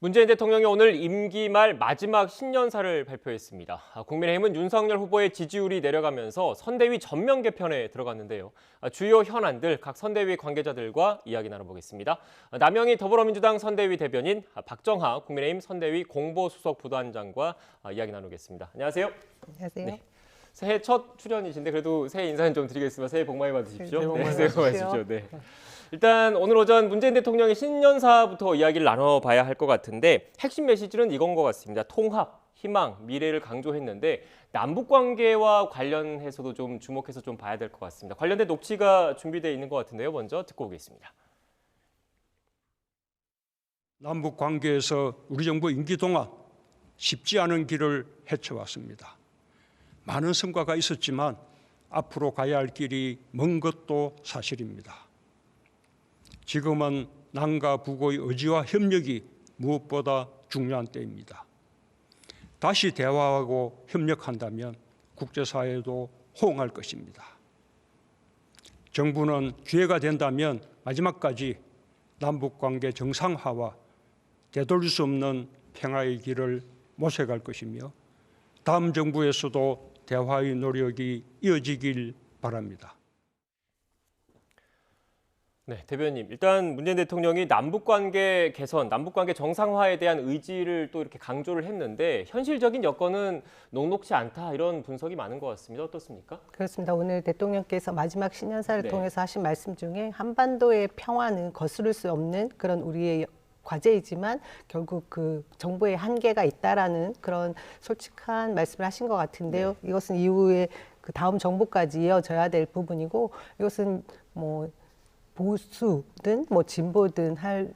문재인 대통령이 오늘 임기 말 마지막 신년사를 발표했습니다. 국민의힘은 윤석열 후보의 지지율이 내려가면서 선대위 전면 개편에 들어갔는데요. 주요 현안들 각 선대위 관계자들과 이야기 나눠보겠습니다. 남영희 더불어민주당 선대위 대변인, 박정하 국민의힘 선대위 공보수석 부단장과 이야기 나누겠습니다. 안녕하세요. 안녕하세요. 네. 새해 첫 출연이신데 그래도 새해 인사는 좀 드리겠습니다. 새해 복 많이 받으십시오. 새해 복 많이 새해 복 많이 받으십시오. 받으십시오. 네. 일단 오늘 오전 문재인 대통령의 신년사부터 이야기를 나눠봐야 할 것 같은데 핵심 메시지는 이건 것 같습니다. 통합, 희망, 미래를 강조했는데 남북관계와 관련해서도 좀 주목해서 좀 봐야 될 것 같습니다. 관련된 녹취가 준비되어 있는 것 같은데요. 먼저 듣고 오겠습니다. 남북관계에서 우리 정부 임기 동안 쉽지 않은 길을 헤쳐왔습니다. 많은 성과가 있었지만 앞으로 가야 할 길이 먼 것도 사실입니다. 지금은 남과 북의 의지와 협력이 무엇보다 중요한 때입니다. 다시 대화하고 협력한다면 국제사회도 호응할 것입니다. 정부는 기회가 된다면 마지막까지 남북관계 정상화와 되돌릴 수 없는 평화의 길을 모색할 것이며 다음 정부에서도 대화의 노력이 이어지길 바랍니다. 네, 대변인. 일단 문재인 대통령이 남북관계 개선, 남북관계 정상화에 대한 의지를 또 이렇게 강조를 했는데 현실적인 여건은 녹록지 않다 이런 분석이 많은 것 같습니다. 어떻습니까? 그렇습니다. 오늘 대통령께서 마지막 신년사를 네. 통해서 하신 말씀 중에 한반도의 평화는 거스를 수 없는 그런 우리의 과제이지만 결국 그 정부의 한계가 있다라는 그런 솔직한 말씀을 하신 것 같은데요. 네. 이것은 이후에 그 다음 정부까지 이어져야 될 부분이고 이것은 뭐 보수든 뭐 진보든 할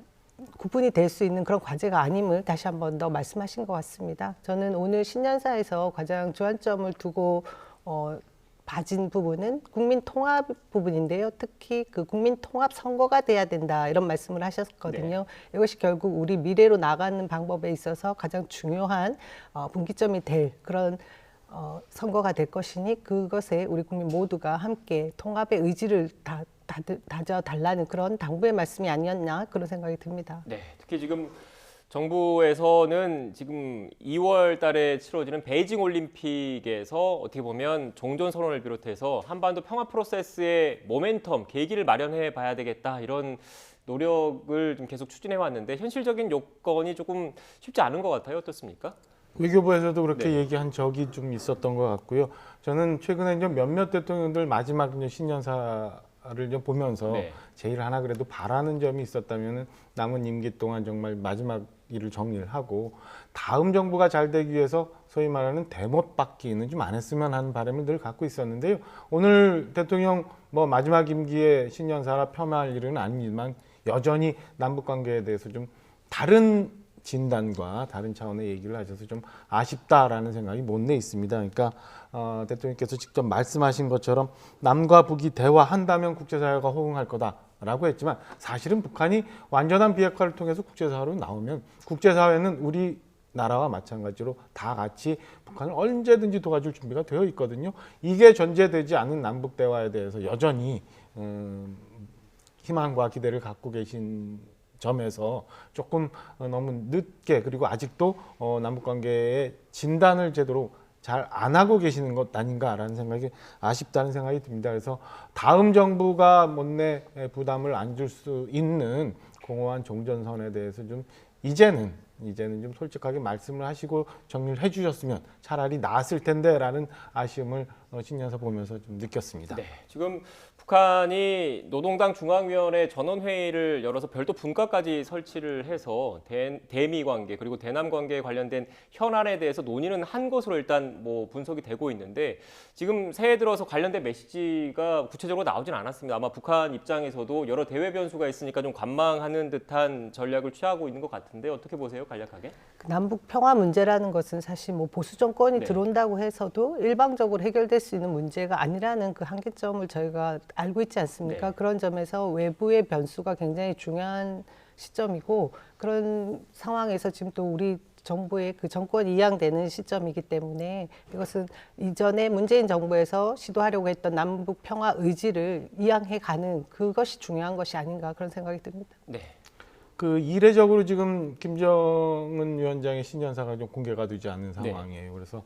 구분이 될 수 있는 그런 과제가 아님을 다시 한 번 더 말씀하신 것 같습니다. 저는 오늘 신년사에서 가장 주안점을 두고 봐진 부분은 국민 통합 부분인데요. 특히 그 국민 통합 선거가 돼야 된다 이런 말씀을 하셨거든요. 네. 이것이 결국 우리 미래로 나가는 방법에 있어서 가장 중요한 분기점이 될 그런 선거가 될 것이니 그것에 우리 국민 모두가 함께 통합의 의지를 다져달라는 그런 당부의 말씀이 아니었나 그런 생각이 듭니다. 네, 특히 지금 정부에서는 지금 2월 달에 치러지는 베이징 올림픽에서 어떻게 보면 종전선언을 비롯해서 한반도 평화 프로세스의 모멘텀, 계기를 마련해 봐야 되겠다 이런 노력을 좀 계속 추진해 왔는데 현실적인 요건이 조금 쉽지 않은 것 같아요. 어떻습니까? 외교부에서도 그렇게 네. 얘기한 적이 좀 있었던 것 같고요. 저는 최근에 이제 몇몇 대통령들 마지막 이제 신년사를 좀 보면서 네. 제일 하나 그래도 바라는 점이 있었다면은 남은 임기 동안 정말 마지막 일을 정리를 하고 다음 정부가 잘 되기 위해서 소위 말하는 대못 받기는 좀 안 했으면 하는 바람을 늘 갖고 있었는데요. 오늘 대통령 뭐 마지막 임기에 신년사라 폄하할 일은 아니지만 여전히 남북 관계에 대해서 좀 다른 진단과 다른 차원의 얘기를 하셔서 좀 아쉽다라는 생각이 못내 있습니다. 그러니까 대통령께서 직접 말씀하신 것처럼 남과 북이 대화한다면 국제사회가 호응할 거다라고 했지만 사실은 북한이 완전한 비핵화를 통해서 국제사회로 나오면 국제사회는 우리 나라와 마찬가지로 다 같이 북한을 언제든지 도와줄 준비가 되어 있거든요. 이게 전제되지 않은 남북 대화에 대해서 여전히 희망과 기대를 갖고 계신 점에서 조금 너무 늦게 그리고 아직도 남북관계의 진단을 제대로 잘 안 하고 계시는 것 아닌가라는 생각이 아쉽다는 생각이 듭니다. 그래서 다음 정부가 못내 부담을 안 줄 수 있는 공허한 종전선에 대해서 좀 이제는 좀 솔직하게 말씀을 하시고 정리를 해주셨으면 차라리 나았을 텐데라는 아쉬움을 신년사 보면서 좀 느꼈습니다. 네, 지금 북한이 노동당 중앙위원회 전원회의를 열어서 별도 분과까지 설치를 해서 대미 관계 그리고 대남 관계에 관련된 현안에 대해서 논의는 한 것으로 일단 뭐 분석이 되고 있는데 지금 새해 들어서 관련된 메시지가 구체적으로 나오진 않았습니다. 아마 북한 입장에서도 여러 대외 변수가 있으니까 좀 관망하는 듯한 전략을 취하고 있는 것 같은데 어떻게 보세요, 간략하게? 남북 평화 문제라는 것은 사실 뭐 보수 정권이 네. 들어온다고 해서도 일방적으로 해결될 수 있는 문제가 아니라는 그 한계점을 저희가 알고 있지 않습니까? 네. 그런 점에서 외부의 변수가 굉장히 중요한 시점이고 그런 상황에서 지금 또 우리 정부의 그 정권이 이양되는 시점이기 때문에 이것은 이전에 문재인 정부에서 시도하려고 했던 남북 평화 의지를 이양해 가는 그것이 중요한 것이 아닌가 그런 생각이 듭니다. 네. 그 이례적으로 지금 김정은 위원장의 신년사가 좀 공개가 되지 않는 네. 상황이에요. 그래서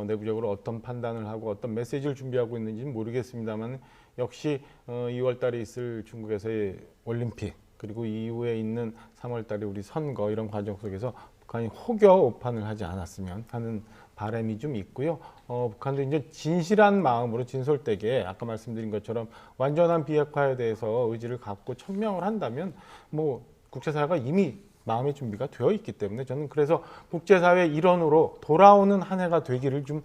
내부적으로 어떤 판단을 하고 어떤 메시지를 준비하고 있는지는 모르겠습니다만 역시 2월 달에 있을 중국에서의 올림픽 그리고 이후에 있는 3월 달에 우리 선거 이런 과정 속에서 북한이 혹여 오판을 하지 않았으면 하는 바람이 좀 있고요. 북한도 이제 진실한 마음으로 진솔되게 아까 말씀드린 것처럼 완전한 비핵화에 대해서 의지를 갖고 천명을 한다면 뭐 국제사회가 이미 마음의 준비가 되어 있기 때문에 저는 그래서 국제사회 일원으로 돌아오는 한 해가 되기를 좀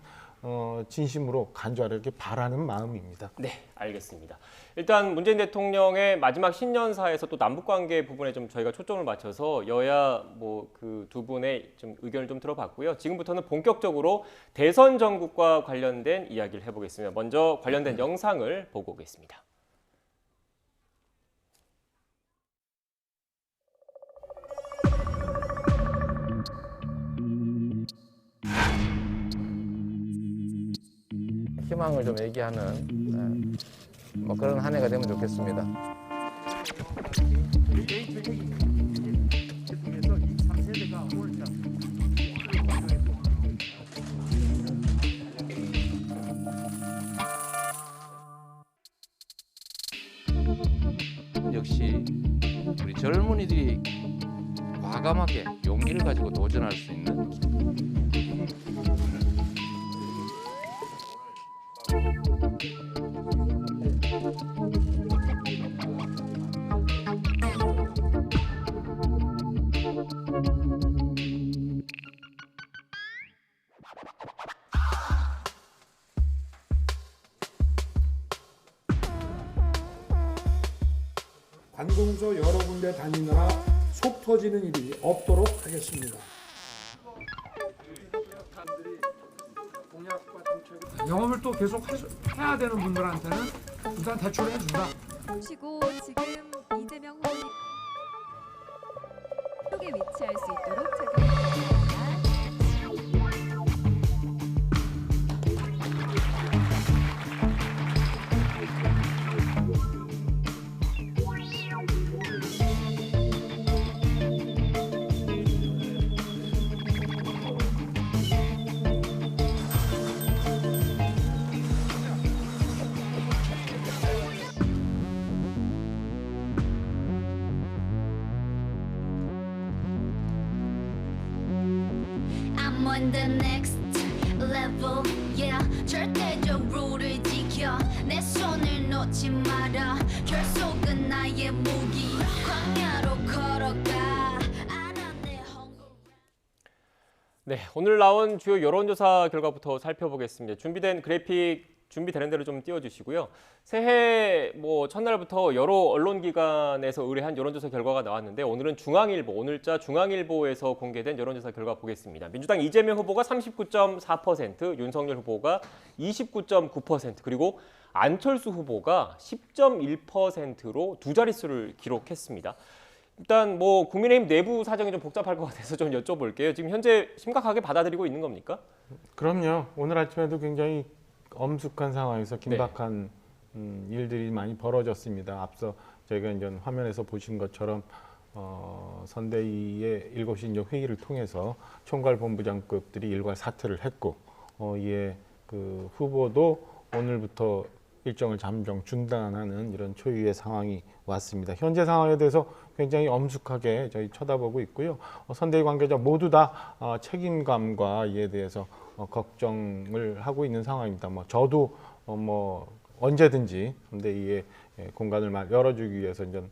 진심으로 간절하게 바라는 마음입니다. 네, 알겠습니다. 일단 문재인 대통령의 마지막 신년사에서 또 남북 관계 부분에 좀 저희가 초점을 맞춰서 여야 뭐 그 두 분의 좀 의견을 좀 들어봤고요. 지금부터는 본격적으로 대선 전국과 관련된 이야기를 해보겠습니다. 먼저 관련된 영상을 보고 오겠습니다. 희망을 좀 얘기하는 뭐 그런 한 해가 되면 좋겠습니다. 역시 우리 젊은이들이 과감하게 용기를 가지고 도전할 수 있는 관공서 여러 군데 다니느라 속 터지는 일이 없도록 하겠습니다. 영업을 또 계속 해야 되는 분들한테는 일단 대출을 해준다. 보시고 지금 이재명 후보님 쪽에 위치할 수 있도록 착용합니다. I'm on the next level, yeah. 절대적으로를 지켜 내 손을 놓지 마라. 결속은 나의 무기. 광야로 걸어가. 알아 내 헝거. 네, 오늘 나온 주요 여론조사 결과부터 살펴보겠습니다. 준비된 그래픽 준비되는 대로 좀 띄워주시고요. 새해 뭐 첫날부터 여러 언론기관에서 의뢰한 여론조사 결과가 나왔는데 오늘은 중앙일보, 오늘자 중앙일보에서 공개된 여론조사 결과 보겠습니다. 민주당 이재명 후보가 39.4%, 윤석열 후보가 29.9%, 그리고 안철수 후보가 10.1%로 두 자릿수를 기록했습니다. 일단 뭐 국민의힘 내부 사정이 좀 복잡할 것 같아서 좀 여쭤볼게요. 지금 현재 심각하게 받아들이고 있는 겁니까? 그럼요. 오늘 아침에도 굉장히 엄숙한 상황에서 긴박한 일들이 많이 벌어졌습니다. 앞서 저희가 이제 화면에서 보신 것처럼 선대위의 7시 이제 회의를 통해서 총괄본부장급들이 일괄 사퇴를 했고 이에 그 후보도 오늘부터 일정을 잠정 중단하는 이런 초유의 상황이 왔습니다. 현재 상황에 대해서 굉장히 엄숙하게 저희 쳐다보고 있고요. 선대위 관계자 모두 다 책임감과 이에 대해서 걱정을 하고 있는 상황입니다. 뭐 저도 뭐 언제든지 선대위의 공간을 열어주기 위해서 이제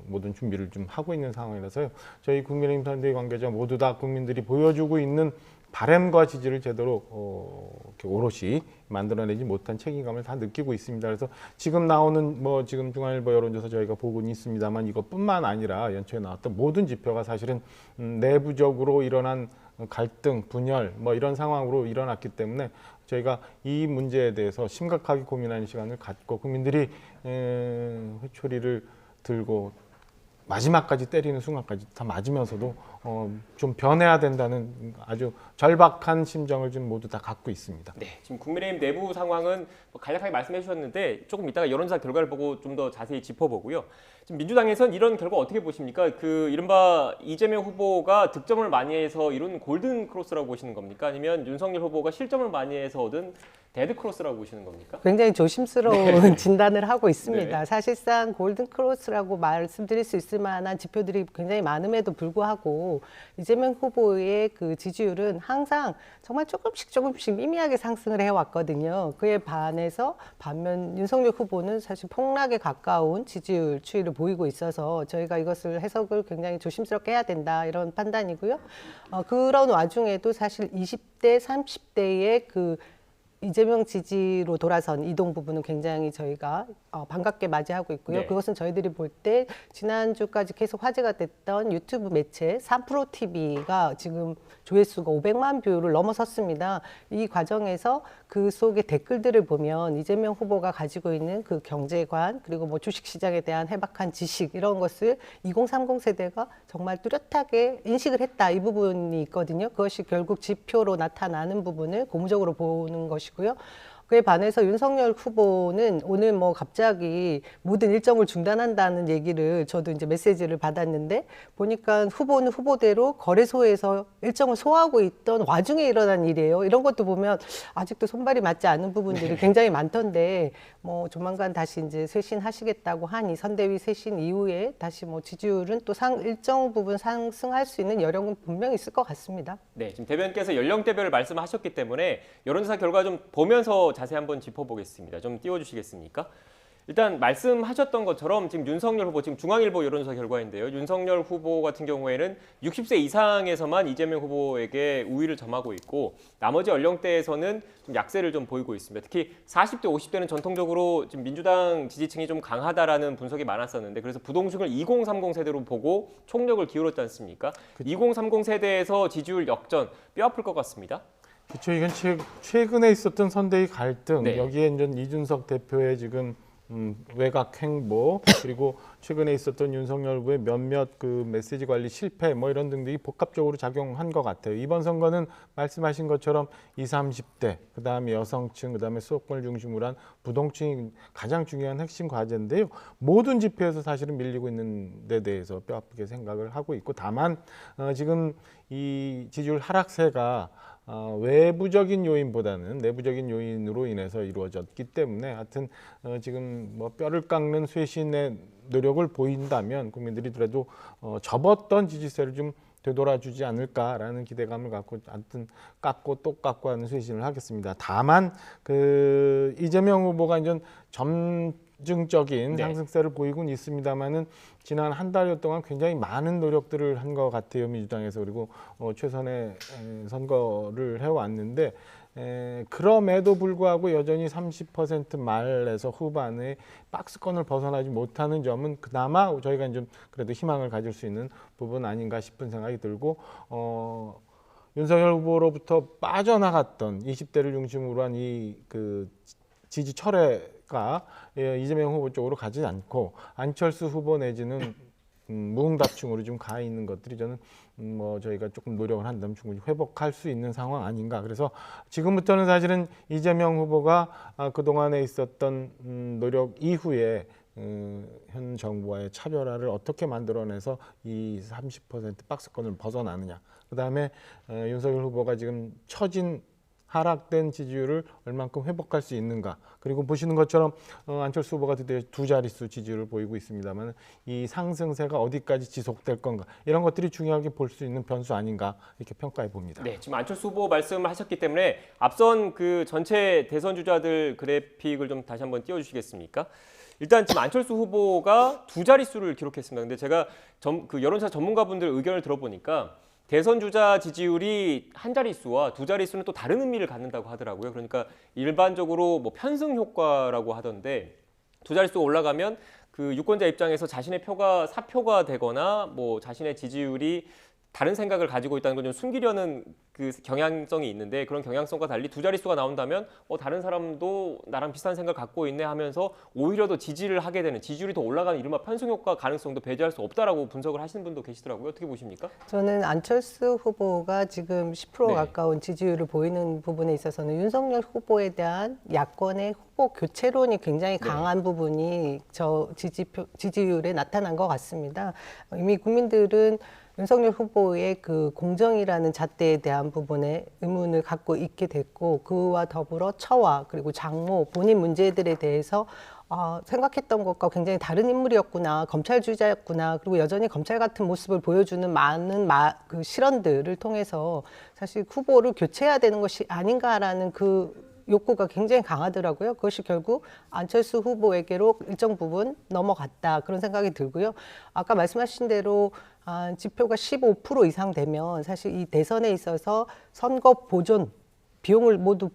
모든 준비를 좀 하고 있는 상황이라서요. 저희 국민의힘 선대위 관계자 모두 다 국민들이 보여주고 있는 바람과 지지를 제대로 이렇게 오롯이 만들어내지 못한 책임감을 다 느끼고 있습니다. 그래서 지금 나오는 뭐 지금 중앙일보 여론조사 저희가 보고는 있습니다만 이것뿐만 아니라 연초에 나왔던 모든 지표가 사실은 내부적으로 일어난 갈등, 분열 뭐 이런 상황으로 일어났기 때문에 저희가 이 문제에 대해서 심각하게 고민하는 시간을 갖고 국민들이 회초리를 들고 마지막까지 때리는 순간까지 다 맞으면서도 좀 변해야 된다는 아주 절박한 심정을 지금 모두 다 갖고 있습니다. 네, 지금 국민의힘 내부 상황은 뭐 간략하게 말씀해 주셨는데 조금 이따가 여론조사 결과를 보고 좀 더 자세히 짚어보고요. 지금 민주당에선 이런 결과 어떻게 보십니까? 그 이른바 이재명 후보가 득점을 많이 해서 이룬 골든 크로스라고 보시는 겁니까? 아니면 윤석열 후보가 실점을 많이 해서 얻은 데드 크로스라고 보시는 겁니까? 굉장히 조심스러운 진단을 하고 있습니다. 네. 사실상 골든 크로스라고 말씀드릴 수 있을 만한 지표들이 굉장히 많음에도 불구하고 이재명 후보의 그 지지율은 항상 정말 조금씩 미미하게 상승을 해왔거든요. 그에 반해서 반면 윤석열 후보는 사실 폭락에 가까운 지지율 추이를 보이고 있어서 저희가 이것을 해석을 굉장히 조심스럽게 해야 된다 이런 판단이고요. 그런 와중에도 사실 20대, 30대의 그 이재명 지지로 돌아선 이동 부분은 굉장히 저희가 반갑게 맞이하고 있고요. 네. 그것은 저희들이 볼 때 지난주까지 계속 화제가 됐던 유튜브 매체 3프로TV가 지금 조회수가 500만 뷰를 넘어섰습니다. 이 과정에서 그 속의 댓글들을 보면 이재명 후보가 가지고 있는 그 경제관 그리고 뭐 주식시장에 대한 해박한 지식 이런 것을 2030 세대가 정말 뚜렷하게 인식을 했다. 이 부분이 있거든요. 그것이 결국 지표로 나타나는 부분을 고무적으로 보는 것이고요. 그에 반해서 윤석열 후보는 오늘 뭐 갑자기 모든 일정을 중단한다는 얘기를 저도 이제 메시지를 받았는데 보니까 후보는 후보대로 거래소에서 일정을 소화하고 있던 와중에 일어난 일이에요. 이런 것도 보면 아직도 손발이 맞지 않는 부분들이 굉장히 많던데 뭐 조만간 다시 이제 쇄신하시겠다고 하니 선대위 쇄신 이후에 다시 뭐 지지율은 또 일정 부분 상승할 수 있는 여력은 분명히 있을 것 같습니다. 네, 지금 대변인께서 연령대별을 말씀하셨기 때문에 여론조사 결과 좀 보면서 자세히 한번 짚어보겠습니다. 좀 띄워주시겠습니까? 일단 말씀하셨던 것처럼 지금 윤석열 후보, 지금 중앙일보 여론조사 결과인데요. 윤석열 후보 같은 경우에는 60세 이상에서만 이재명 후보에게 우위를 점하고 있고 나머지 연령대에서는 좀 약세를 좀 보이고 있습니다. 특히 40대, 50대는 전통적으로 지금 민주당 지지층이 좀 강하다라는 분석이 많았었는데 그래서 부동층을 2030 세대로 보고 총력을 기울였지 않습니까? 2030 세대에서 지지율 역전 뼈아플 것 같습니다. 그렇죠. 이건 최근에 있었던 선대위 갈등, 네. 여기에 이제 이준석 대표의 지금 외곽 행보, 그리고 최근에 있었던 윤석열 후보의 몇몇 그 메시지 관리 실패 뭐 이런 등등이 복합적으로 작용한 것 같아요. 이번 선거는 말씀하신 것처럼 20, 30대, 그다음에 여성층, 그다음에 수도권을 중심으로 한 부동층이 가장 중요한 핵심 과제인데요. 모든 지표에서 사실은 밀리고 있는 데 대해서 뼈아프게 생각을 하고 있고 다만 지금 이 지지율 하락세가 외부적인 요인보다는 내부적인 요인으로 인해서 이루어졌기 때문에 하여튼 지금 뭐 뼈를 깎는 쇄신의 노력을 보인다면 국민들이 그래도 접었던 지지세를 좀 되돌아주지 않을까라는 기대감을 갖고 하여튼 깎고 또 깎고 하는 쇄신을 하겠습니다. 다만 그 이재명 후보가 이제 점증적인 네. 상승세를 보이고는 있습니다만은 지난 한 달여 동안 굉장히 많은 노력들을 한 것 같아요. 민주당에서. 그리고 최선의 선거를 해왔는데 그럼에도 불구하고 여전히 30% 말에서 후반에 박스권을 벗어나지 못하는 점은 그나마 저희가 좀 그래도 희망을 가질 수 있는 부분 아닌가 싶은 생각이 들고 윤석열 후보로부터 빠져나갔던 20대를 중심으로 한 이 그 지지 철회가 이재명 후보 쪽으로 가지 않고 안철수 후보 내지는 무응답층으로 좀 가 있는 것들이 저는 뭐 저희가 조금 노력을 한다면 충분히 회복할 수 있는 상황 아닌가. 그래서 지금부터는 사실은 이재명 후보가 그동안에 있었던 노력 이후에 현 정부와의 차별화를 어떻게 만들어내서 이 30% 박스권을 벗어나느냐. 그다음에 윤석열 후보가 지금 처진 하락된 지지율을 얼만큼 회복할 수 있는가. 그리고 보시는 것처럼 안철수 후보가 드디어 두 자릿수 지지율을 보이고 있습니다만 이 상승세가 어디까지 지속될 건가. 이런 것들이 중요하게 볼 수 있는 변수 아닌가 이렇게 평가해 봅니다. 네, 지금 안철수 후보 말씀을 하셨기 때문에 앞선 그 전체 대선 주자들 그래픽을 좀 다시 한번 띄워주시겠습니까? 일단 지금 안철수 후보가 두 자릿수를 기록했습니다. 근데 제가 그 여론조사 전문가분들 의견을 들어보니까 대선 주자 지지율이 한 자릿수와 두 자릿수는 또 다른 의미를 갖는다고 하더라고요. 그러니까 일반적으로 뭐 편승 효과라고 하던데 두 자릿수가 올라가면 그 유권자 입장에서 자신의 표가 사표가 되거나 뭐 자신의 지지율이 다른 생각을 가지고 있다는 걸 좀 숨기려는 그 경향성이 있는데 그런 경향성과 달리 두 자릿수가 나온다면 다른 사람도 나랑 비슷한 생각을 갖고 있네 하면서 오히려 더 지지를 하게 되는 지지율이 더 올라가는 이른바 편승 효과 가능성도 배제할 수 없다라고 분석을 하시는 분도 계시더라고요. 어떻게 보십니까? 저는 안철수 후보가 지금 10% 네. 가까운 지지율을 보이는 부분에 있어서는 윤석열 후보에 대한 야권의 후보 교체론이 굉장히 강한 부분이 저 지지율에 나타난 것 같습니다. 이미 국민들은 윤석열 후보의 그 공정이라는 잣대에 대한 부분에 의문을 갖고 있게 됐고 그와 더불어 처와 그리고 장모 본인 문제들에 대해서 생각했던 것과 굉장히 다른 인물이었구나, 검찰주의자였구나, 그리고 여전히 검찰 같은 모습을 보여주는 많은 그 실언들을 통해서 사실 후보를 교체해야 되는 것이 아닌가라는 그 욕구가 굉장히 강하더라고요. 그것이 결국 안철수 후보에게로 일정 부분 넘어갔다 그런 생각이 들고요. 아까 말씀하신 대로 지표가 15% 이상 되면 사실 이 대선에 있어서 선거 보존 비용을 모두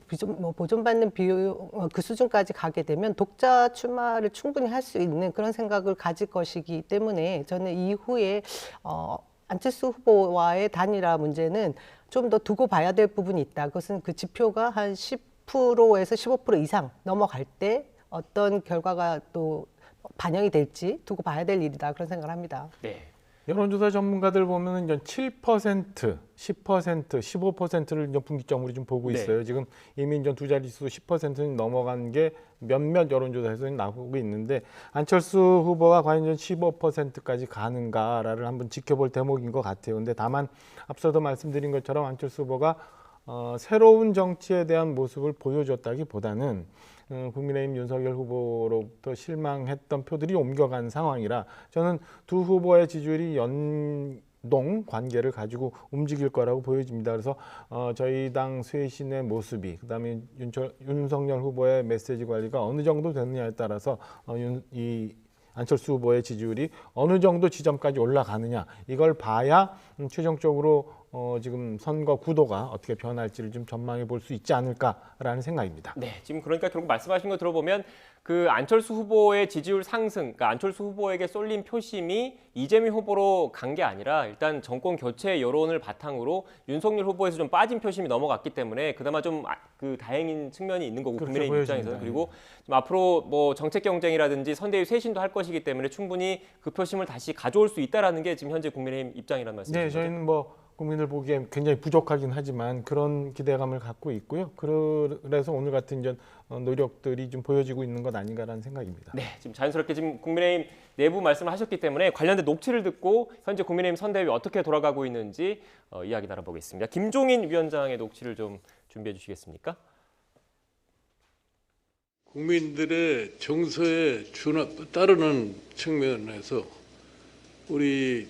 보존받는 비용 그 수준까지 가게 되면 독자 출마를 충분히 할 수 있는 그런 생각을 가질 것이기 때문에 저는 이후에 안철수 후보와의 단일화 문제는 좀 더 두고 봐야 될 부분이 있다. 그것은 그 지표가 한 10%에서 15% 이상 넘어갈 때 어떤 결과가 또 반영이 될지 두고 봐야 될 일이다. 그런 생각을 합니다. 네. 여론조사 전문가들 보면은 이제 7%, 10%, 15%를 이제 분기점으로 좀 보고 있어요. 네. 지금 이미 이제 두 자릿수 10%는 넘어간 게 몇몇 여론조사에서는 나오고 있는데 안철수 후보가 과연 이제 15%까지 가는가를 한번 지켜볼 대목인 것 같아요. 근데 다만 앞서도 말씀드린 것처럼 안철수 후보가 새로운 정치에 대한 모습을 보여줬다기보다는 국민의힘 윤석열 후보로부터 실망했던 표들이 옮겨간 상황이라 저는 두 후보의 지지율이 연동 관계를 가지고 움직일 거라고 보여집니다. 그래서 저희 당 쇄신의 모습이 그다음에 윤석열 후보의 메시지 관리가 어느 정도 되느냐에 따라서 이 안철수 후보의 지지율이 어느 정도 지점까지 올라가느냐 이걸 봐야 최종적으로 지금 선거 구도가 어떻게 변할지를 좀 전망해 볼 수 있지 않을까라는 생각입니다. 네, 지금 그러니까 결국 말씀하신 거 들어보면 그 안철수 후보의 지지율 상승, 그러니까 안철수 후보에게 쏠린 표심이 이재명 후보로 간 게 아니라 일단 정권 교체 여론을 바탕으로 윤석열 후보에서 좀 빠진 표심이 넘어갔기 때문에 그나마 좀 그 다행인 측면이 있는 거고 그렇게 국민의힘 입장에서는 보여집니다. 그리고 좀 앞으로 뭐 정책 경쟁이라든지 선대위 쇄신도 할 것이기 때문에 충분히 그 표심을 다시 가져올 수 있다라는 게 지금 현재 국민의힘 입장이라는 말씀이죠. 네, 저희는 뭐 국민들 보기에 굉장히 부족하긴 하지만 그런 기대감을 갖고 있고요. 그래서 오늘 같은 이제 노력들이 좀 보여지고 있는 것 아닌가라는 생각입니다. 네, 지금 자연스럽게 지금 국민의힘 내부 말씀을 하셨기 때문에 관련된 녹취를 듣고 현재 국민의힘 선대위 어떻게 돌아가고 있는지 이야기 나눠보겠습니다. 김종인 위원장의 녹취를 좀 준비해 주시겠습니까? 국민들의 정서에 따르는 측면에서 우리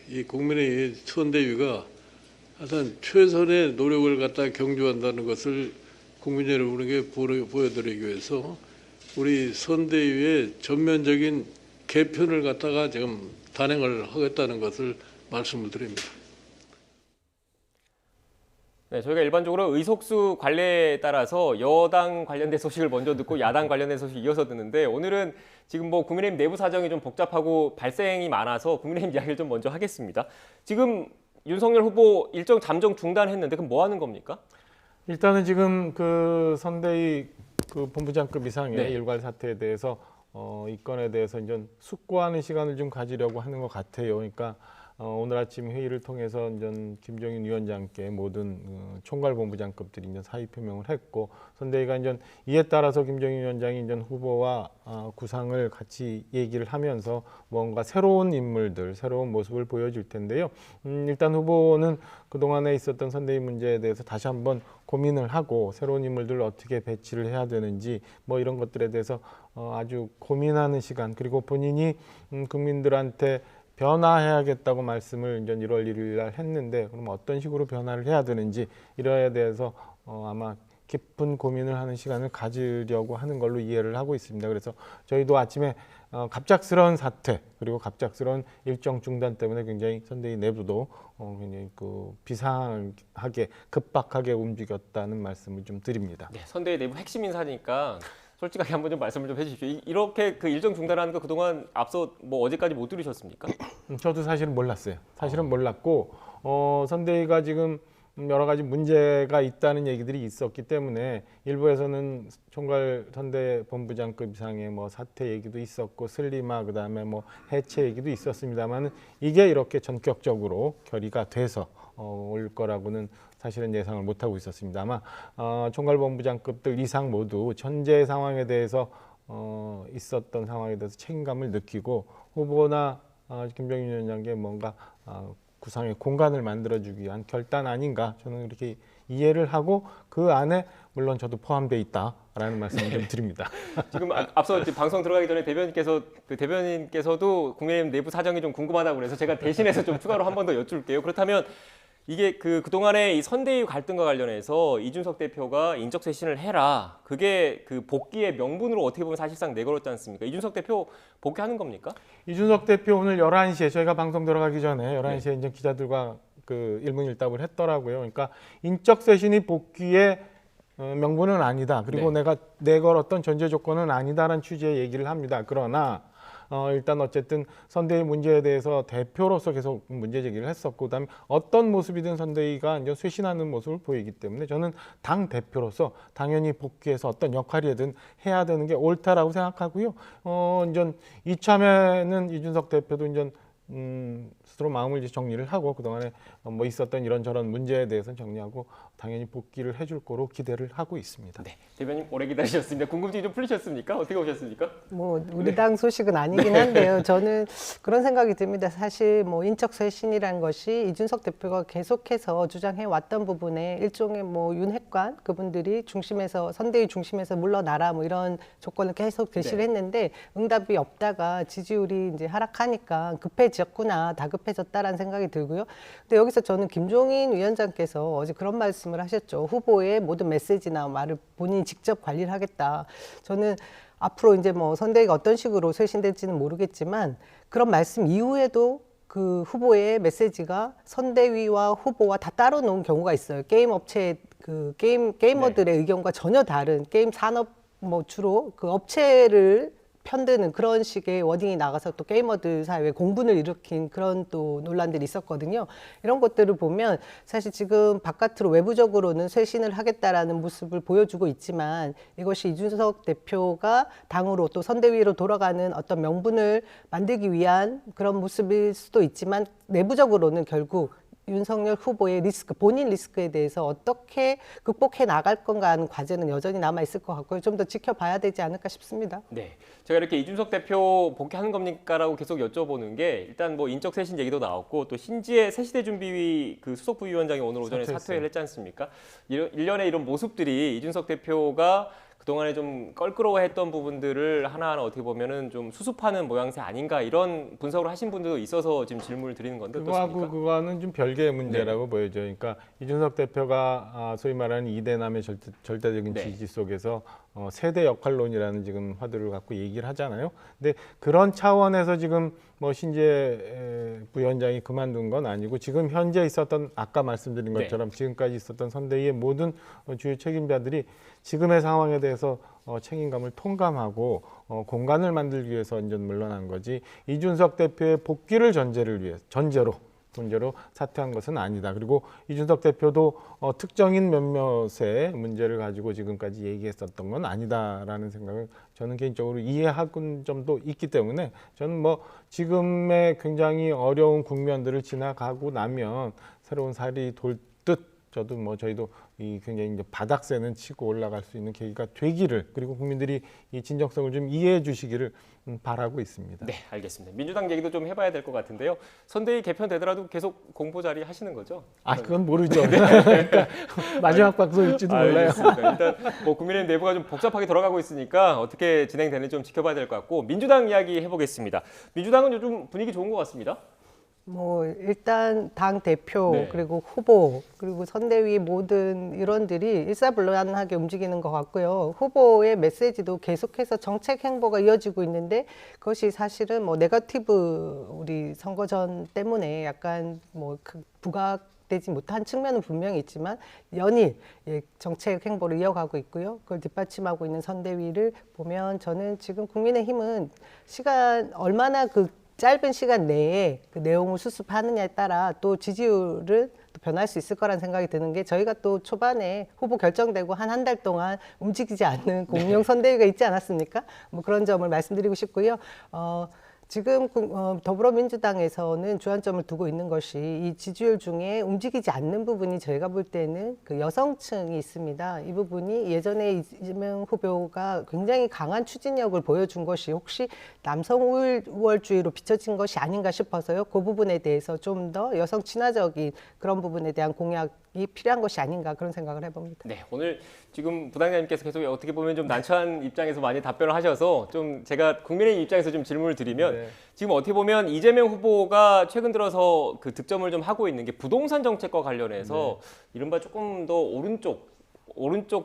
이 국민의 선대위가 하여튼 최선의 노력을 갖다 경주한다는 것을 국민 여러분에게 보여드리기 위해서 우리 선대위의 전면적인 개편을 갖다가 지금 단행을 하겠다는 것을 말씀을 드립니다. 네, 저희가 일반적으로 의석수 관례에 따라서 여당 관련된 소식을 먼저 듣고 야당 관련된 소식 이어서 듣는데 오늘은 지금 뭐 국민의힘 내부 사정이 좀 복잡하고 발생이 많아서 국민의힘 이야기를 좀 먼저 하겠습니다. 지금 윤석열 후보 일정 잠정 중단했는데 그럼 뭐 하는 겁니까? 일단은 지금 그 선대위 그 본부장급 이상의 네. 일괄 사태에 대해서 이 건에 대해서 이제 숙고하는 시간을 좀 가지려고 하는 것 같아요. 그러니까 오늘 아침 회의를 통해서 이제 김종인 위원장께 모든 총괄본부장급들이 이제 사의 표명을 했고 선대위가 이제 이에 따라서 김종인 위원장이 이제 후보와 구상을 같이 얘기를 하면서 뭔가 새로운 인물들, 새로운 모습을 보여줄 텐데요. 일단 후보는 그동안에 있었던 선대위 문제에 대해서 다시 한번 고민을 하고 새로운 인물들을 어떻게 배치를 해야 되는지 뭐 이런 것들에 대해서 아주 고민하는 시간 그리고 본인이 국민들한테 변화해야겠다고 말씀을 이제 1월 1일 날 했는데 그럼 어떤 식으로 변화를 해야 되는지 이러에 대해서 아마 깊은 고민을 하는 시간을 가지려고 하는 걸로 이해를 하고 있습니다. 그래서 저희도 아침에 갑작스러운 사태 그리고 갑작스러운 일정 중단 때문에 굉장히 선대위 내부도 굉장히 그 비상하게 급박하게 움직였다는 말씀을 좀 드립니다. 네, 선대위 내부 핵심 인사니까 솔직하게 한번 좀 말씀을 좀 해주십시오. 이렇게 그 일정 중단하는 거 그동안 앞서 뭐 어제까지 못 들으셨습니까? 저도 사실은 몰랐어요. 사실은 몰랐고 선대위가 지금 여러 가지 문제가 있다는 얘기들이 있었기 때문에 일부에서는 총괄 선대본부장급 이상의 뭐 사퇴 얘기도 있었고 슬리마 그다음에 뭐 해체 얘기도 있었습니다만 이게 이렇게 전격적으로 결의가 돼서 올 거라고는 사실은 예상을 못하고 있었습니다. 아마 총괄본부장급들 이상 모두 현재 상황에 대해서 있었던 상황에 대해서 책임감을 느끼고 후보나 김병인 위원장께 뭔가 구상의 공간을 만들어주기 위한 결단 아닌가 저는 이렇게 이해를 하고 그 안에 물론 저도 포함되어 있다라는 말씀을 좀 드립니다. 지금 앞서 방송 들어가기 전에 대변인께서도 국민의힘 내부 사정이 좀 궁금하다고 그래서 제가 대신해서 좀 추가로 한 번 더 여쭐게요. 그렇다면 이게 그동안의 이 선대위 갈등과 관련해서 이준석 대표가 인적 쇄신을 해라. 그게 그 복귀의 명분으로 어떻게 보면 사실상 내걸었지 않습니까? 이준석 대표 복귀하는 겁니까? 이준석 대표 오늘 11시에 저희가 방송 들어가기 전에 11시에 이제 기자들과 그 일문일답을 했더라고요. 그러니까 인적 쇄신이 복귀의 명분은 아니다. 그리고 내가 내걸었던 전제 조건은 아니다라는 취지의 얘기를 합니다. 그러나 일단 어쨌든 선대위 문제에 대해서 대표로서 계속 문제 제기를 했었고 그다음에 어떤 모습이든 선대위가 이제 쇄신하는 모습을 보이기 때문에 저는 당 대표로서 당연히 복귀해서 어떤 역할이든 해야 되는 게 옳다라고 생각하고요. 이제 이참에는 이준석 대표도 이제 스스로 마음을 이제 정리를 하고 그동안에 뭐 있었던 이런저런 문제에 대해서는 정리하고 당연히 복귀를 해줄 거로 기대를 하고 있습니다. 네, 대변인 오래 기다리셨습니다. 궁금증이 좀 풀리셨습니까? 어떻게 오셨습니까? 뭐 우리 당 소식은 아니긴 한데요. 저는 그런 생각이 듭니다. 사실 뭐 인적 쇄신이라는 것이 이준석 대표가 계속해서 주장해 왔던 부분에 일종의 뭐 윤핵관 그분들이 중심에서 선대위 중심에서 물러나라 뭐 이런 조건을 계속 제시를 했는데 응답이 없다가 지지율이 이제 하락하니까 급해졌구나, 다급해졌다라는 생각이 들고요. 근데 여기서 저는 김종인 위원장께서 어제 그런 말씀을 하셨죠. 후보의 모든 메시지나 말을 본인이 직접 관리를 하겠다. 저는 앞으로 이제 뭐 선대위가 어떤 식으로 쇄신될지는 모르겠지만 그런 말씀 이후에도 그 후보의 메시지가 선대위와 후보와 다 따로 놓은 경우가 있어요. 게임 업체 그 게이머들의 의견과 전혀 다른 게임 산업 뭐 주로 그 업체를 편드는 그런 식의 워딩이 나가서 또 게이머들 사이에 공분을 일으킨 그런 또 논란들이 있었거든요. 이런 것들을 보면 사실 지금 바깥으로 외부적으로는 쇄신을 하겠다라는 모습을 보여주고 있지만 이것이 이준석 대표가 당으로 또 선대위로 돌아가는 어떤 명분을 만들기 위한 그런 모습일 수도 있지만 내부적으로는 결국 윤석열 후보의 리스크, 본인 리스크에 대해서 어떻게 극복해 나갈 건가 하는 과제는 여전히 남아 있을 것 같고요. 좀 더 지켜봐야 되지 않을까 싶습니다. 네, 제가 이렇게 이준석 대표 복귀하는 겁니까라고 계속 여쭤보는 게 일단 뭐 인적 쇄신 얘기도 나왔고 또 신지혜 새시대 준비위 그 수석 부위원장이 오늘 오전에 사퇴를 했지 않습니까? 일련의 이런 모습들이 이준석 대표가 그동안에 좀 껄끄러워했던 부분들을 하나하나 어떻게 보면은 좀 수습하는 모양새 아닌가 이런 분석을 하신 분들도 있어서 지금 질문을 드리는 건데 어떻습니까? 그거는 좀 별개의 문제라고 보여져요. 그러니까 이준석 대표가 소위 말하는 이대남의 절대적인 지지 속에서 세대 역할론이라는 지금 화두를 갖고 얘기를 하잖아요. 근데 그런 차원에서 지금 뭐 신재 부위원장이 그만둔 건 아니고 지금 현재 있었던 아까 말씀드린 것처럼 지금까지 있었던 선대위의 모든 주요 책임자들이 지금의 상황에 대해서 책임감을 통감하고 공간을 만들기 위해서 이제 물러난 거지 이준석 대표의 복귀를 전제로 사퇴한 것은 아니다. 그리고 이준석 대표도 특정인 몇몇의 문제를 가지고 지금까지 얘기했었던 건 아니다라는 생각을 저는 개인적으로 이해하는 점도 있기 때문에 저는 뭐 지금의 굉장히 어려운 국면들을 지나가고 나면 새로운 살이 돌 듯 저희도 이 굉장히 이제 바닥세는 치고 올라갈 수 있는 계기가 되기를 그리고 국민들이 이 진정성을 좀 이해해 주시기를 바라고 있습니다. 네, 알겠습니다. 민주당 얘기도 좀 해봐야 될 것 같은데요. 선대위 개편되더라도 계속 공보 자리 하시는 거죠? 그건 모르죠. 그러니까 마지막 방송일지도 몰라요. 알겠습니다. 일단 뭐 국민의힘 내부가 좀 복잡하게 돌아가고 있으니까 어떻게 진행되는지 좀 지켜봐야 될 것 같고 민주당 이야기 해보겠습니다. 민주당은 요즘 분위기 좋은 것 같습니다. 뭐 일단 당 대표 네. 그리고 후보 그리고 선대위 모든 일원들이 일사불란하게 움직이는 것 같고요. 후보의 메시지도 계속해서 정책 행보가 이어지고 있는데 그것이 사실은 뭐 네거티브 우리 선거 전 때문에 약간 뭐 부각되지 못한 측면은 분명히 있지만 연일 정책 행보를 이어가고 있고요. 그걸 뒷받침하고 있는 선대위를 보면 저는 지금 국민의힘은 시간 얼마나 그 짧은 시간 내에 그 내용을 수습하느냐에 따라 또 지지율은 또 변할 수 있을 거란 생각이 드는 게 저희가 또 초반에 후보 결정되고 한 달 동안 움직이지 않는 공룡 선대위가 있지 않았습니까? 뭐 그런 점을 말씀드리고 싶고요. 지금 더불어민주당에서는 주안점을 두고 있는 것이 이 지지율 중에 움직이지 않는 부분이 저희가 볼 때는 그 여성층이 있습니다. 이 부분이 예전에 이재명 후보가 굉장히 강한 추진력을 보여준 것이 혹시 남성 우월주의로 비춰진 것이 아닌가 싶어서요. 그 부분에 대해서 좀 더 여성 친화적인 그런 부분에 대한 공약이 필요한 것이 아닌가 그런 생각을 해봅니다. 네, 오늘 지금 부당장님께서 계속 어떻게 보면 좀 난처한 입장에서 많이 답변을 하셔서 좀 제가 국민의힘 입장에서 좀 질문을 드리면 네. 지금 어떻게 보면 이재명 후보가 최근 들어서 그 득점을 좀 하고 있는 게 부동산 정책과 관련해서 이른바 조금 더 오른쪽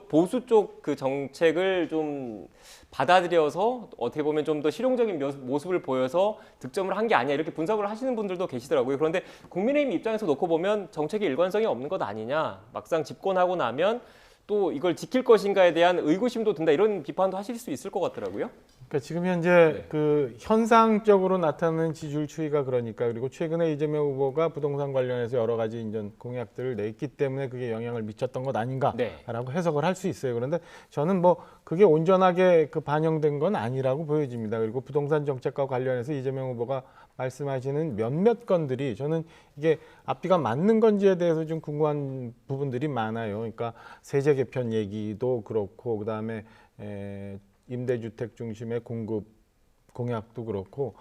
보수 쪽 그 정책을 좀 받아들여서 어떻게 보면 좀 더 실용적인 모습을 보여서 득점을 한 게 아니야 이렇게 분석을 하시는 분들도 계시더라고요. 그런데 국민의힘 입장에서 놓고 보면 정책의 일관성이 없는 것 아니냐. 막상 집권하고 나면 또 이걸 지킬 것인가에 대한 의구심도 든다 이런 비판도 하실 수 있을 것 같더라고요. 그러니까 지금 현재 그 현상적으로 나타나는 지지율 추이가 그러니까 그리고 최근에 이재명 후보가 부동산 관련해서 여러 가지 인전 공약들을 냈기 때문에 그게 영향을 미쳤던 것 아닌가라고 해석을 할 수 있어요. 그런데 저는 뭐 그게 온전하게 그 반영된 건 아니라고 보여집니다. 그리고 부동산 정책과 관련해서 이재명 후보가 말씀하시는 몇몇 건들이 저는 이게 앞뒤가 맞는 건지에 대해서 좀 궁금한 부분들이 많아요. 그러니까 세제 개편 얘기도 그렇고 그다음에 임대주택 중심의 공급 공약도 그렇고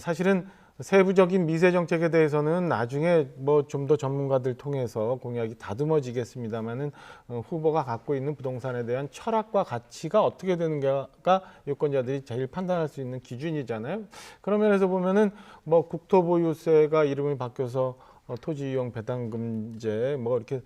사실은 세부적인 미세 정책에 대해서는 나중에 뭐 좀 더 전문가들 통해서 공약이 다듬어지겠습니다만은 후보가 갖고 있는 부동산에 대한 철학과 가치가 어떻게 되는가가 유권자들이 제일 판단할 수 있는 기준이잖아요. 그런 면에서 보면은 뭐 국토보유세가 이름이 바뀌어서 토지 이용 배당금제 뭐 이렇게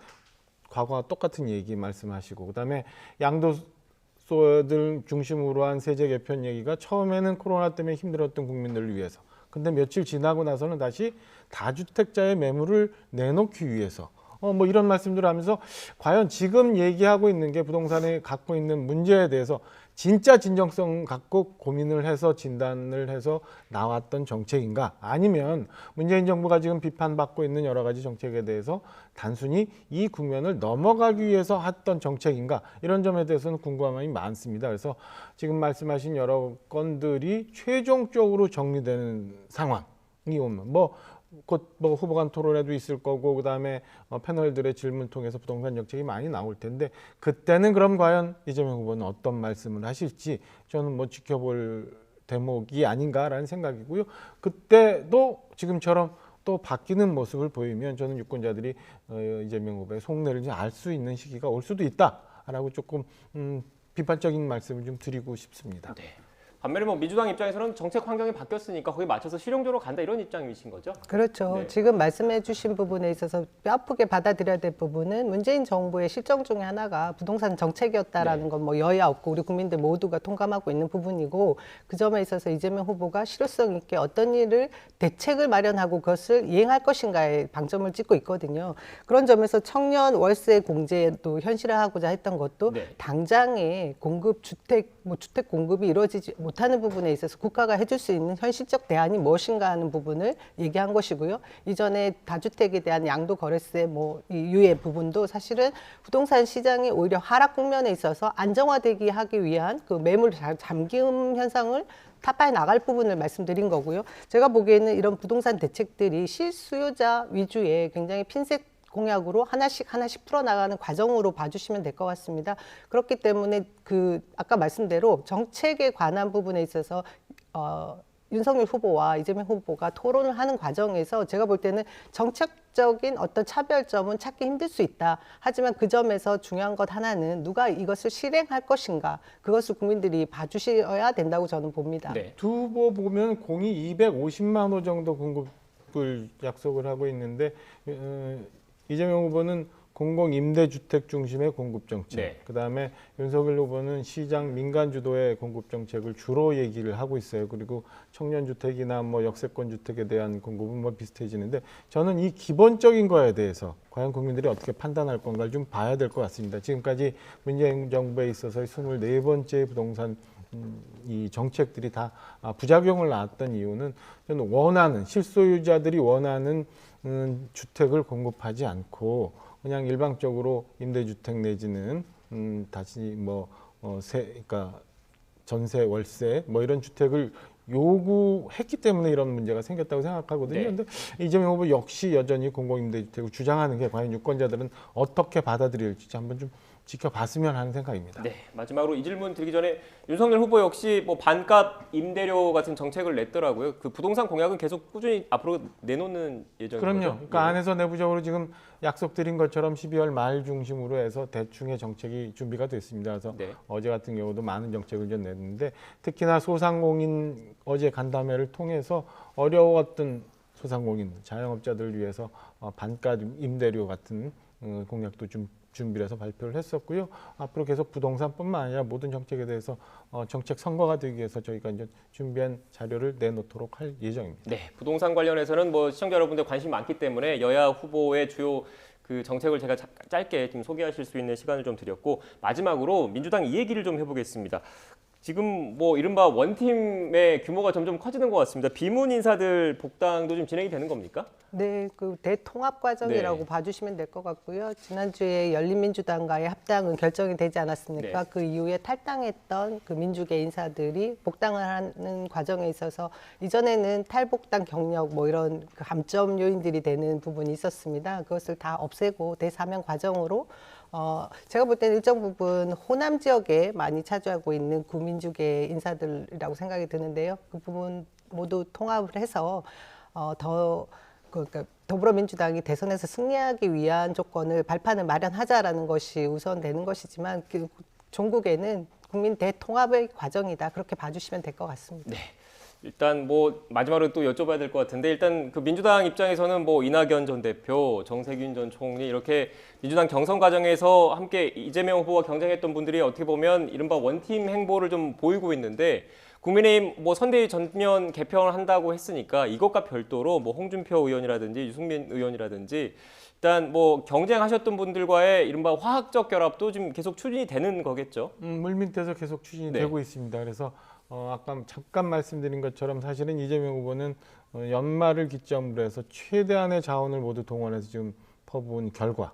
과거와 똑같은 얘기 말씀하시고 그다음에 양도소들 중심으로 한 세제 개편 얘기가 처음에는 코로나 때문에 힘들었던 국민들을 위해서 근데 며칠 지나고 나서는 다시 다주택자의 매물을 내놓기 위해서 뭐 이런 말씀들을 하면서 과연 지금 얘기하고 있는 게 부동산에 갖고 있는 문제에 대해서 진짜 진정성 갖고 고민을 해서 진단을 해서 나왔던 정책인가 아니면 문재인 정부가 지금 비판받고 있는 여러 가지 정책에 대해서 단순히 이 국면을 넘어가기 위해서 했던 정책인가 이런 점에 대해서는 궁금함이 많습니다. 그래서 지금 말씀하신 여러 건들이 최종적으로 정리되는 상황이 오면 곧 후보 간 토론회도 있을 거고 그다음에 패널들의 질문 통해서 부동산 정책이 많이 나올 텐데 그때는 그럼 과연 이재명 후보는 어떤 말씀을 하실지 저는 뭐 지켜볼 대목이 아닌가라는 생각이고요. 그때도 지금처럼 또 바뀌는 모습을 보이면 저는 유권자들이 이재명 후보의 속내를 알 수 있는 시기가 올 수도 있다라고 조금 비판적인 말씀을 좀 드리고 싶습니다. 네. 반면에 뭐 민주당 입장에서는 정책 환경이 바뀌었으니까 거기에 맞춰서 실용적으로 간다 이런 입장이신 거죠? 그렇죠. 네. 지금 말씀해 주신 부분에 있어서 뼈아프게 받아들여야 될 부분은 문재인 정부의 실정 중에 하나가 부동산 정책이었다라는 건 뭐 여야 없고 우리 국민들 모두가 통감하고 있는 부분이고 그 점에 있어서 이재명 후보가 실효성 있게 어떤 일을 대책을 마련하고 그것을 이행할 것인가에 방점을 찍고 있거든요. 그런 점에서 청년 월세 공제도 현실화하고자 했던 것도 당장에 주택 공급이 이루어지지 못하는 부분에 있어서 국가가 해줄 수 있는 현실적 대안이 무엇인가 하는 부분을 얘기한 것이고요. 이전에 다주택에 대한 양도 거래세 이 유예 부분도 사실은 부동산 시장이 오히려 하락 국면에 있어서 안정화되기 하기 위한 그 매물 잠김 현상을 타파해 나갈 부분을 말씀드린 거고요. 제가 보기에는 이런 부동산 대책들이 실수요자 위주의 굉장히 핀셋 공약으로 하나씩 풀어나가는 과정으로 봐주시면 될 것 같습니다. 그렇기 때문에 아까 말씀대로 정책에 관한 부분에 있어서 윤석열 후보와 이재명 후보가 토론을 하는 과정에서 제가 볼 때는 정책적인 어떤 차별점은 찾기 힘들 수 있다. 하지만 그 점에서 중요한 것 하나는 누가 이것을 실행할 것인가. 그것을 국민들이 봐주셔야 된다고 저는 봅니다. 두 후보 보면 공이 250만 호 정도 공급을 약속을 하고 있는데 이재명 후보는 공공임대주택 중심의 공급 정책, 네. 그다음에 윤석열 후보는 시장 민간 주도의 공급 정책을 주로 얘기를 하고 있어요. 그리고 청년주택이나 뭐 역세권 주택에 대한 공급은 뭐 비슷해지는데 저는 이 기본적인 거에 대해서 과연 국민들이 어떻게 판단할 건가를 좀 봐야 될 것 같습니다. 지금까지 문재인 정부에 있어서의 24번째 부동산 이 정책들이 다 부작용을 낳았던 이유는 저는 원하는 실소유자들이 원하는 주택을 공급하지 않고 그냥 일방적으로 임대주택 내지는 다시 그러니까 전세, 월세 뭐 이런 주택을 요구했기 때문에 이런 문제가 생겼다고 생각하거든요. 네. 그런데 이재명 후보 역시 여전히 공공임대주택을 주장하는 게 과연 유권자들은 어떻게 받아들일지 한번 좀 지켜봤으면 하는 생각입니다. 네, 마지막으로 이 질문 드리기 전에 윤석열 후보 역시 뭐 반값 임대료 같은 정책을 냈더라고요. 그 부동산 공약은 계속 꾸준히 앞으로 내놓는 예정인 그럼요. 거죠? 그러니까 안에서 내부적으로 지금 약속드린 것처럼 12월 말 중심으로 해서 대충의 정책이 준비가 됐습니다. 그래서 네. 어제 같은 경우도 많은 정책을 좀 냈는데 특히나 소상공인 어제 간담회를 통해서 어려웠던 소상공인 자영업자들을 위해서 반값 임대료 같은 공약도 좀 준비를 해서 발표를 했었고요. 앞으로 계속 부동산뿐만 아니라 모든 정책에 대해서 정책 선거가 되기 위해서 저희가 이제 준비한 자료를 내놓도록 할 예정입니다. 네, 부동산 관련해서는 뭐 시청자 여러분들 관심이 많기 때문에 여야 후보의 주요 그 정책을 제가 짧게 좀 소개하실 수 있는 시간을 좀 드렸고 마지막으로 민주당 이 얘기를 좀 해보겠습니다. 지금 뭐 이른바 원팀의 규모가 점점 커지는 것 같습니다. 비문 인사들 복당도 좀 진행이 되는 겁니까? 네, 그 대통합 과정이라고 네. 봐주시면 될 것 같고요. 지난주에 열린민주당과의 합당은 결정이 되지 않았습니까? 네. 그 이후에 탈당했던 그 민주계 인사들이 복당을 하는 과정에 있어서 이전에는 탈복당 경력 뭐 이런 그 감점 요인들이 되는 부분이 있었습니다. 그것을 다 없애고 대사면 과정으로 제가 볼 때는 일정 부분 호남 지역에 많이 차지하고 있는 구민주계 인사들이라고 생각이 드는데요. 그 부분 모두 통합을 해서 그러니까 더불어민주당이 대선에서 승리하기 위한 조건을 발판을 마련하자라는 것이 우선되는 것이지만 그 종국에는 국민 대통합의 과정이다. 그렇게 봐주시면 될 것 같습니다. 네. 일단 뭐 마지막으로 또 여쭤봐야 될 것 같은데 일단 그 민주당 입장에서는 뭐 이낙연 전 대표, 정세균 전 총리 이렇게 민주당 경선 과정에서 함께 이재명 후보와 경쟁했던 분들이 어떻게 보면 이른바 원팀 행보를 좀 보이고 있는데 국민의힘 뭐 선대위 전면 개편을 한다고 했으니까 이것과 별도로 뭐 홍준표 의원이라든지 유승민 의원이라든지 일단 뭐 경쟁하셨던 분들과의 이른바 화학적 결합도 지금 계속 추진이 되는 거겠죠? 물밑에서 계속 추진이 네. 되고 있습니다. 그래서 아까 잠깐 말씀드린 것처럼 사실은 이재명 후보는 연말을 기점으로 해서 최대한의 자원을 모두 동원해서 지금 퍼부은 결과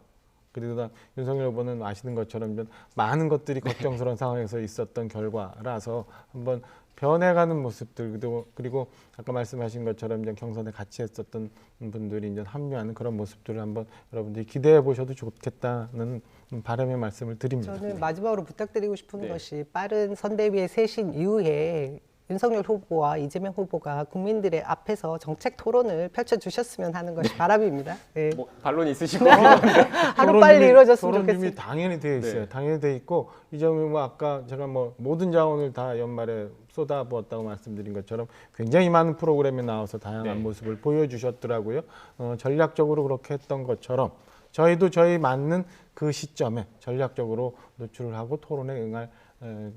그리고 윤석열 후보는 아시는 것처럼 많은 것들이 걱정스러운 상황에서 있었던 결과라서 한번 변해가는 모습들 그리고 아까 말씀하신 것처럼 이제 경선에 같이 했었던 분들이 이제 합류하는 그런 모습들을 한번 여러분들이 기대해 보셔도 좋겠다는 바람의 말씀을 드립니다. 저는 마지막으로 부탁드리고 싶은 네. 것이 빠른 선대위의 쇄신 이후에 윤석열 후보와 이재명 후보가 국민들의 앞에서 정책 토론을 펼쳐주셨으면 하는 것이 바람입니다. 네. 뭐 반론 있으시고 하루 빨리 이루어졌으면 토론 준비 좋겠습니다. 당연히 되어 있어요. 네. 당연히 되어 있고 이재명 아까 제가 뭐 모든 자원을 다 연말에 쏟아부었다고 말씀드린 것처럼 굉장히 많은 프로그램에 나와서 다양한 네. 모습을 보여주셨더라고요. 전략적으로 그렇게 했던 것처럼 저희도 저희 맞는 그 시점에 전략적으로 노출을 하고 토론에 응할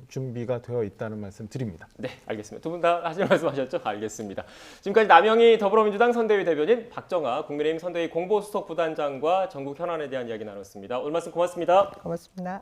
준비가 되어 있다는 말씀 드립니다. 네, 알겠습니다. 두 분 다 하실 말씀 하셨죠? 알겠습니다. 지금까지 남영희 더불어민주당 선대위 대변인, 박정아 국민의힘 선대위 공보수석 부단장과 전국 현안에 대한 이야기 나눴습니다. 오늘 말씀 고맙습니다. 고맙습니다.